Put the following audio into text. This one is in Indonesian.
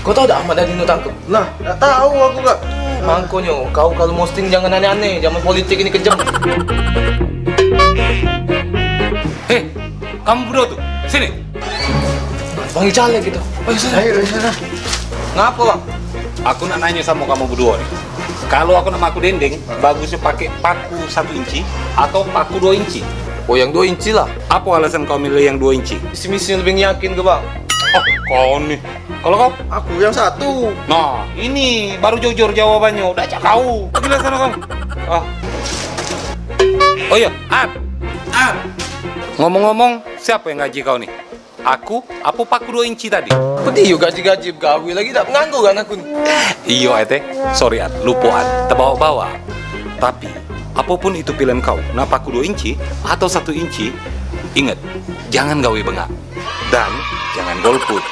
Kau tahu dah Ahmad Dhani nu tangkap? Nah, nggak tahu aku kak. Mangkonya, kau kalau posting jangan aneh-aneh, zaman politik ini kejam. Hei, kamu berdua tuh, sini. Panggil caleg gitu. Ayo sana. Ayo dari sana. Ngapa bang? Aku nak nanya sama kamu berdua nih. Kalau aku nama aku Dendeng, bagusnya pakai paku 1 inci atau paku 2 inci? Oh yang 2 inci lah. Apa alasan kau milih yang 2 inci? Misi lebih yakin ke bang. Oh, kau nih. Kalau kau? Aku yang 1. Nah, ini baru jujur jawabannya. Udah cak kau. Gila sana kamu. Ah. Oh iya, Ad. Ngomong-ngomong, siapa yang gaji kau nih? Aku, apa paku 2 inci tadi? Peti yuk gaji-gaji gawe lagi tak nganggu kan aku nih. Iyo, Ete. Sorry, Ad. Lupa, Ad. Terbawa-bawa. Tapi, apapun itu pilihan kau, nah paku 2 inci atau 1 inci, ingat, jangan gawe bengak. Dan jangan golput.